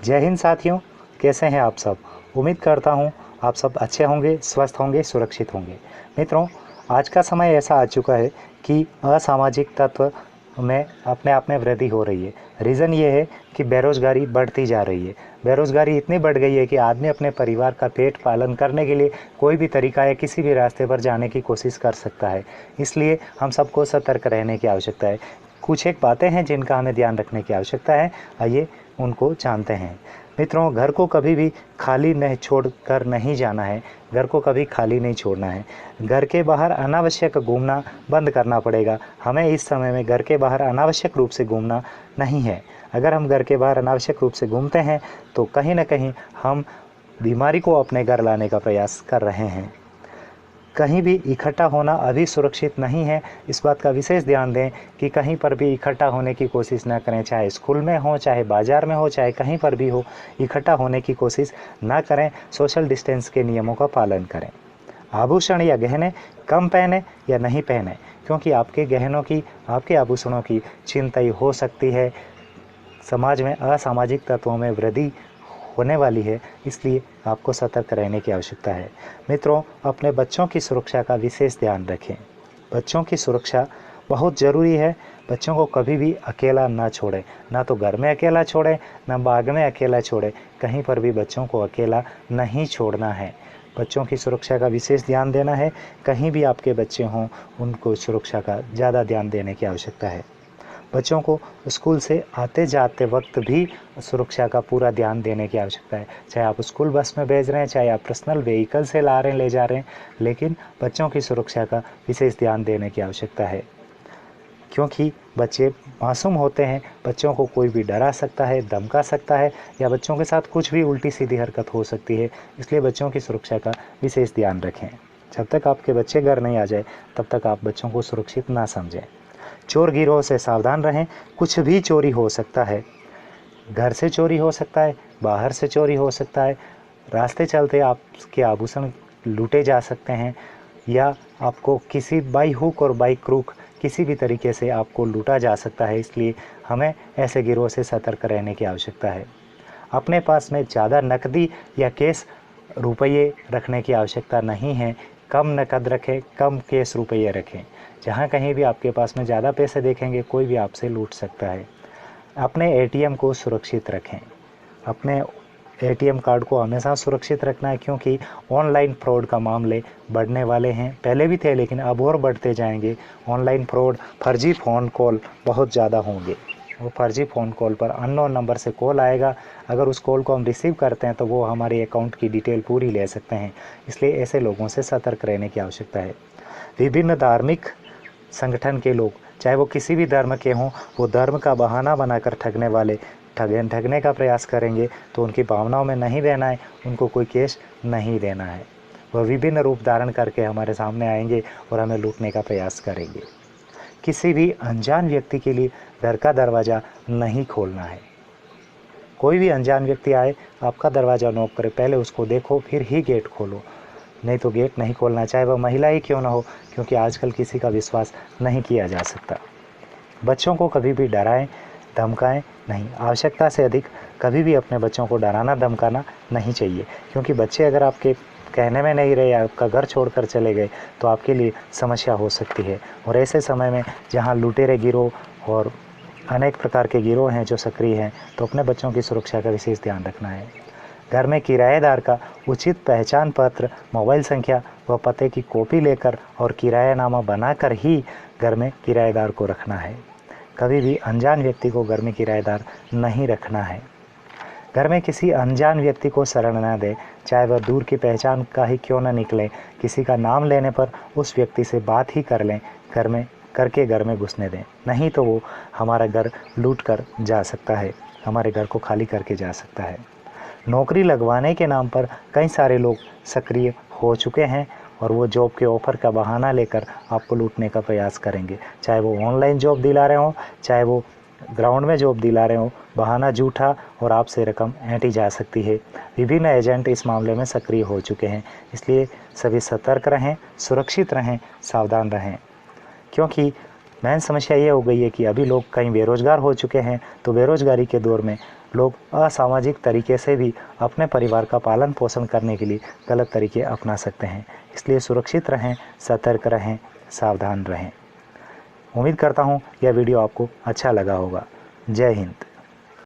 जय हिंद साथियों, कैसे हैं आप सब। उम्मीद करता हूं आप सब अच्छे होंगे, स्वस्थ होंगे, सुरक्षित होंगे। मित्रों, आज का समय ऐसा आ चुका है कि असामाजिक तत्व में अपने आप में वृद्धि हो रही है। रीज़न ये है कि बेरोज़गारी बढ़ती जा रही है। बेरोज़गारी इतनी बढ़ गई है कि आदमी अपने परिवार का पेट पालन करने के लिए कोई भी तरीका या किसी भी रास्ते पर जाने की कोशिश कर सकता है। इसलिए हम सबको सतर्क रहने की आवश्यकता है। कुछ एक बातें हैं जिनका हमें ध्यान रखने की आवश्यकता है, आइए उनको जानते हैं। मित्रों, घर को कभी भी खाली नहीं छोड़कर नहीं जाना है। घर को कभी खाली नहीं छोड़ना है। घर के बाहर अनावश्यक घूमना बंद करना पड़ेगा। हमें इस समय में घर के बाहर अनावश्यक रूप से घूमना नहीं है। अगर हम घर के बाहर अनावश्यक रूप से घूमते हैं तो कहीं ना कहीं हम बीमारी को अपने घर लाने का प्रयास कर रहे हैं। कहीं भी इकट्ठा होना अभी सुरक्षित नहीं है। इस बात का विशेष ध्यान दें कि कहीं पर भी इकट्ठा होने की कोशिश ना करें। चाहे स्कूल में हो, चाहे बाज़ार में हो, चाहे कहीं पर भी हो, इकट्ठा होने की कोशिश ना करें। सोशल डिस्टेंस के नियमों का पालन करें। आभूषण या गहने कम पहने या नहीं पहने, क्योंकि आपके गहनों की, आपके आभूषणों की छिनतई हो सकती है। समाज में असामाजिक तत्वों में वृद्धि होने वाली है, इसलिए आपको सतर्क रहने की आवश्यकता है। मित्रों, अपने बच्चों की सुरक्षा का विशेष ध्यान रखें। बच्चों की सुरक्षा बहुत ज़रूरी है। बच्चों को कभी भी अकेला ना छोड़ें, ना तो घर में अकेला छोड़ें, ना बाग में अकेला छोड़ें। कहीं पर भी बच्चों को अकेला नहीं छोड़ना है। बच्चों की सुरक्षा का विशेष ध्यान देना है। कहीं भी आपके बच्चे हों, उनको सुरक्षा का ज़्यादा ध्यान देने की आवश्यकता है। बच्चों को स्कूल से आते जाते वक्त भी सुरक्षा का पूरा ध्यान देने की आवश्यकता है। चाहे आप स्कूल बस में भेज रहे हैं, चाहे आप पर्सनल व्हीकल से ला रहे हैं, ले जा रहे हैं, लेकिन बच्चों की सुरक्षा का विशेष ध्यान देने की आवश्यकता है। क्योंकि बच्चे मासूम होते हैं। बच्चों को कोई भी डरा सकता है, धमका सकता है, या बच्चों के साथ कुछ भी उल्टी सीधी हरकत हो सकती है। इसलिए बच्चों की सुरक्षा का विशेष ध्यान रखें। जब तक आपके बच्चे घर नहीं आ जाए, तब तक आप बच्चों को सुरक्षित ना समझें। चोर गिरोह से सावधान रहें। कुछ भी चोरी हो सकता है। घर से चोरी हो सकता है, बाहर से चोरी हो सकता है। रास्ते चलते आपके आभूषण लूटे जा सकते हैं, या आपको किसी बाई हुक और बाई क्रूक किसी भी तरीके से आपको लूटा जा सकता है। इसलिए हमें ऐसे गिरोह से सतर्क रहने की आवश्यकता है। अपने पास में ज़्यादा नकदी या केस रुपये रखने की आवश्यकता नहीं है। कम नकद रखें, कम केस रुपये रखें। जहाँ कहीं भी आपके पास में ज़्यादा पैसे देखेंगे, कोई भी आपसे लूट सकता है। अपने एटीएम को सुरक्षित रखें। अपने एटीएम कार्ड को हमेशा सुरक्षित रखना है, क्योंकि ऑनलाइन फ्रॉड का मामले बढ़ने वाले हैं। पहले भी थे, लेकिन अब और बढ़ते जाएंगे। ऑनलाइन फ्रॉड, फर्जी फ़ोन कॉल बहुत ज़्यादा होंगे। वो फर्जी फ़ोन कॉल पर अननोन नंबर से कॉल आएगा। अगर उस कॉल को हम रिसीव करते हैं तो वो हमारे अकाउंट की डिटेल पूरी ले सकते हैं। इसलिए ऐसे लोगों से सतर्क रहने की आवश्यकता है। विभिन्न धार्मिक संगठन के लोग, चाहे वो किसी भी धर्म के हों, वो धर्म का बहाना बनाकर ठगने वाले ठगने का प्रयास करेंगे, तो उनकी भावनाओं में नहीं बहना है, उनको कोई केस नहीं देना है। वह विभिन्न रूप धारण करके हमारे सामने आएंगे और हमें लूटने का प्रयास करेंगे। किसी भी अनजान व्यक्ति के लिए घर का दरवाज़ा नहीं खोलना है। कोई भी अनजान व्यक्ति आए, आपका दरवाज़ा नॉक करे, पहले उसको देखो, फिर ही गेट खोलो। नहीं तो गेट नहीं खोलना, चाहे वह महिला ही क्यों ना हो, क्योंकि आजकल किसी का विश्वास नहीं किया जा सकता। बच्चों को कभी भी डराएं, धमकाएं नहीं। आवश्यकता से अधिक कभी भी अपने बच्चों को डराना, धमकाना नहीं चाहिए, क्योंकि बच्चे अगर आपके कहने में नहीं रहे, आपका घर छोड़कर चले गए, तो आपके लिए समस्या हो सकती है। और ऐसे समय में जहां लुटेरे गिरोह और अनेक प्रकार के गिरोह हैं जो सक्रिय हैं, तो अपने बच्चों की सुरक्षा का विशेष ध्यान रखना है। घर में किराएदार का उचित पहचान पत्र, मोबाइल संख्या व पते की कॉपी लेकर और किरायानामा बनाकर ही घर में किराएदार को रखना है। कभी भी अनजान व्यक्ति को घर में किराएदार नहीं रखना है। घर में किसी अनजान व्यक्ति को शरण न दें, चाहे वह दूर की पहचान का ही क्यों न निकले। किसी का नाम लेने पर उस व्यक्ति से बात ही कर लें, घर में घुसने दें, नहीं तो वो हमारा घर लूट कर जा सकता है, हमारे घर को खाली करके जा सकता है। नौकरी लगवाने के नाम पर कई सारे लोग सक्रिय हो चुके हैं, और वो जॉब के ऑफ़र का बहाना लेकर आपको लूटने का प्रयास करेंगे। चाहे वो ऑनलाइन जॉब दिला रहे हों, चाहे वो ग्राउंड में जॉब दिला रहे हों, बहाना झूठा और आपसे रकम ऐंठी जा सकती है। विभिन्न एजेंट इस मामले में सक्रिय हो चुके हैं। इसलिए सभी सतर्क रहें, सुरक्षित रहें, सावधान रहें। क्योंकि मेन समस्या ये हो गई है कि अभी लोग कहीं बेरोज़गार हो चुके हैं, तो बेरोज़गारी के दौर में लोग असामाजिक तरीके से भी अपने परिवार का पालन पोषण करने के लिए गलत तरीके अपना सकते हैं। इसलिए सुरक्षित रहें, सतर्क रहें, सावधान रहें। उम्मीद करता हूँ यह वीडियो आपको अच्छा लगा होगा। जय हिंद।